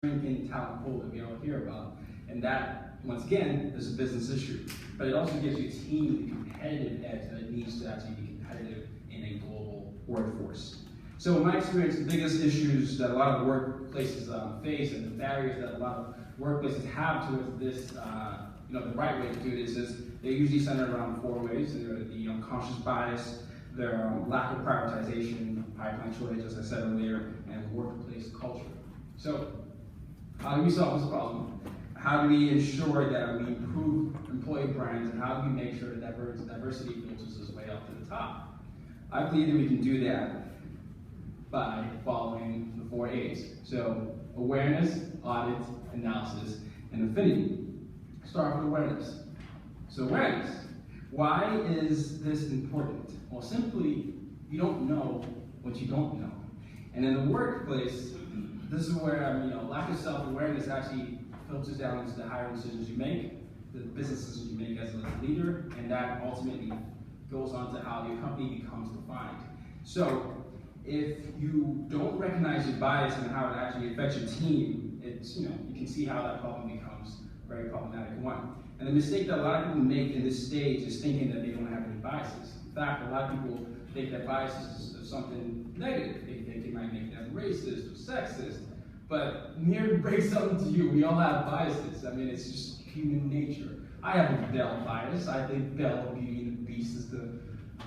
shrinking talent pool that we all hear about. And that, once again, is a business issue. But it also gives you a team the competitive edge that it needs to actually be competitive in a global workforce. So in my experience, the biggest issues that a lot of workplaces face and the barriers that a lot of workplaces have towards this, the right way to do this is they're usually centered around four ways. The unconscious bias, their lack of prioritization, pipeline shortage, as I said earlier, and workplace culture. So how do we solve this problem? How do we ensure that we improve employee brands, and how do we make sure that diversity filters its way up to the top? I believe that we can do that by following the 4 A's. So awareness, audit, analysis, and affinity. Start with awareness. So awareness. Why is this important? Well, simply, you don't know what you don't know. And in the workplace, this is where lack of self-awareness actually filters down into the hiring decisions you make, the business decisions you make as a leader, and that ultimately goes on to how your company becomes defined. So if you don't recognize your bias and how it actually affects your team, you can see how that problem becomes a very problematic one. And the mistake that a lot of people make in this stage is thinking that they don't have any biases. In fact, a lot of people think that biases is something negative. They think it might make them racist or sexist. But near to break something to you, we all have biases. I mean, it's just human nature. I have a Belle bias. I think Belle, Beauty and the Beast, is the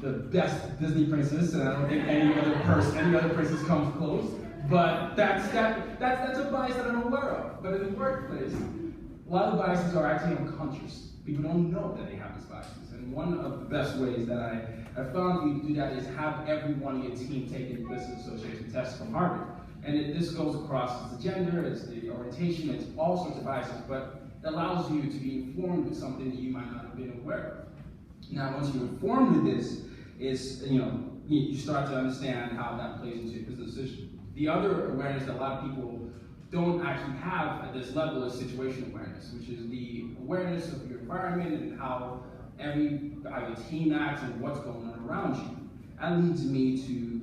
best Disney princess, and I don't think any other princess comes close. But that's a bias that I'm aware of. But in the workplace, a lot of the biases are actually unconscious. People don't know that they have these biases. And one of the best ways that I have found to do that is have everyone on your team take a business association test from Harvard. And this goes across the gender, it's the orientation, it's all sorts of biases, but it allows you to be informed with something that you might not have been aware of. Now, once you're informed with this, you start to understand how that plays into your business decision. The other awareness that a lot of people don't actually have at this level is situation awareness, which is the awareness of your environment and how your team acts and what's going on around you. That leads me to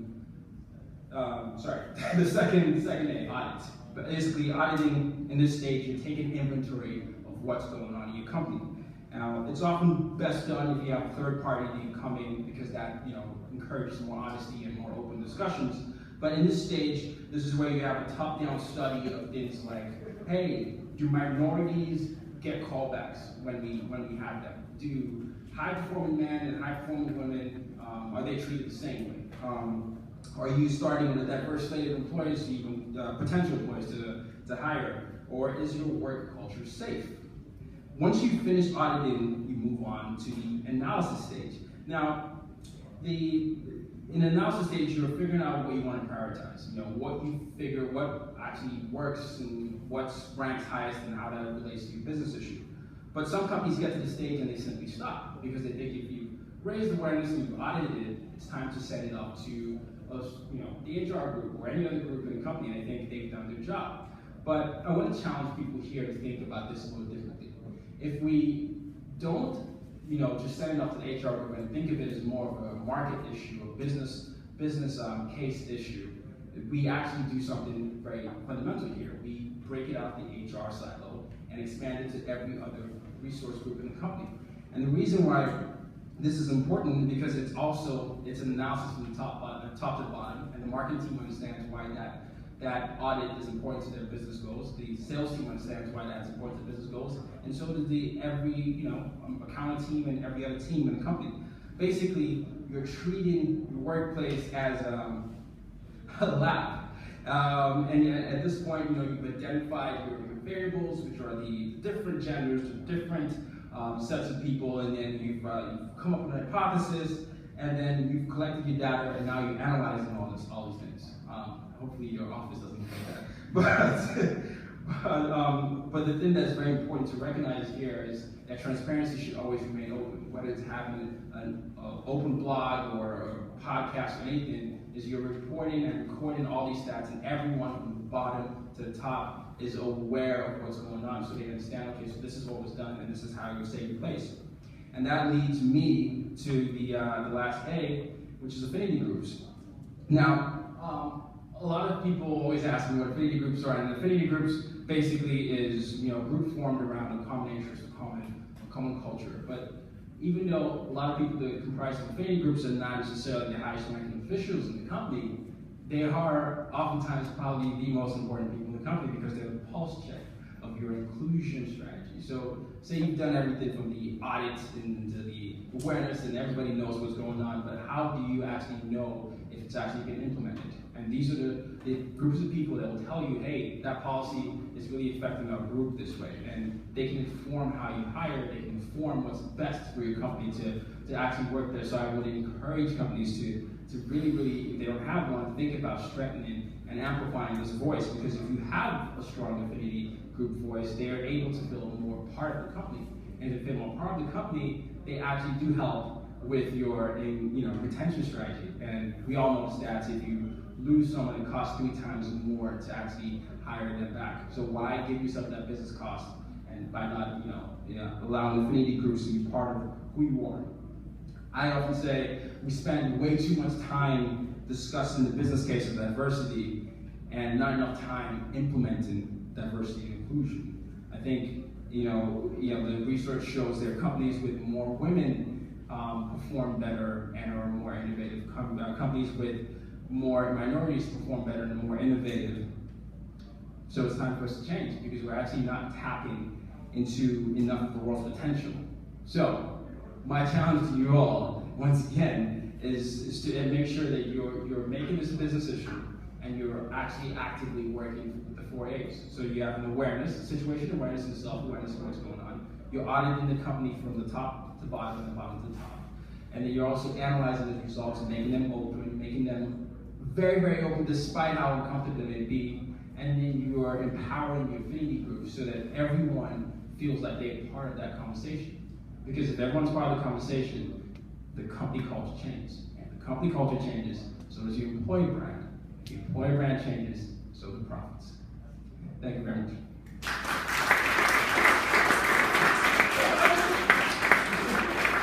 the second A, audit. But basically, auditing in this stage, you're taking inventory of what's going on in your company. Now, it's often best done if you have a third party that you come in, because that encourages more honesty and more open discussions. But in this stage, this is where you have a top-down study of things like, hey, do minorities get callbacks when we have them? Do high-performing men and high-performing women, are they treated the same way? Are you starting with a diverse slate of employees, even potential employees to hire? Or is your work culture safe? Once you finish auditing, you move on to the analysis stage. Now, in the analysis stage, you're figuring out what you want to prioritize. What you figure, what actually works, and what ranks highest, and how that relates to your business issue. But some companies get to the stage and they simply stop, because they think if you raised awareness and you've audited it, it's time to set it up to the HR group or any other group in the company, and I think they've done their job. But I want to challenge people here to think about this a little differently. If we don't, just send it up to the HR group and think of it as more of a market issue, a business case issue, we actually do something very fundamental here. We break it out the HR silo and expand it to every other resource group in the company. And the reason why this is important because it's an analysis from the top to the bottom, and the marketing team understands why that audit is important to their business goals. The sales team understands why that's important to business goals, and so does every accounting team and every other team in the company. Basically, you're treating your workplace as a lab, and at this point, you've identified your variables, which are the different genders, the different sets of people, and then you've come up with an hypothesis, and then you've collected your data, and now you're analyzing all these things. Hopefully your office doesn't look like that. But the thing that's very important to recognize here is that transparency should always remain open. Whether it's having an open blog or a podcast or anything, is you're reporting and recording all these stats, and everyone from the bottom to the top is aware of what's going on, so they understand, okay, so this is what was done, and this is how you're saving place. And that leads me to the last A, which is affinity groups. Now, a lot of people always ask me what affinity groups are, and affinity groups basically is a group formed around a common interest, a common culture. But even though a lot of people that comprise of affinity groups are not necessarily the highest ranking officials in the company, they are oftentimes probably the most important people in the company because they're the pulse check of your inclusion strategy. So say you've done everything from the audit and to the awareness and everybody knows what's going on, but how do you actually know if it's actually been implemented? And these are the groups of people that will tell you, hey, that policy is really affecting our group this way. And they can inform how you hire, they can inform what's best for your company to actually work there. So I would encourage companies to really, if they don't have one, think about strengthening and amplifying this voice, because if you have a strong affinity group voice, they are able to feel more part of the company. And to feel more part of the company, they actually do help with your retention strategy. And we all know the stats, if you lose someone, it costs 3 times more to actually hire them back. So why give yourself that business cost and by not allowing affinity groups to be part of who you are? I often say we spend way too much time discussing the business case of diversity and not enough time implementing diversity and inclusion. I think the research shows there are companies with more women perform better and are more innovative. Companies with more minorities perform better and are more innovative. So it's time for us to change because we're actually not tapping into enough of the world's potential. So my challenge to you all, once again, is to make sure that you're making this a business issue and you're actually actively working with the 4 A's. So you have an awareness, situation awareness and self-awareness of what's going on. You're auditing the company from the top to bottom and the bottom to the top. And then you're also analyzing the results and making them open, making them very, very open despite how uncomfortable they may be. And then you are empowering your affinity group so that everyone feels like they're part of that conversation. Because if everyone's part of the conversation, the company culture changes. And the company culture changes, so does your employee brand. If the employee brand changes, so do profits. Thank you very much.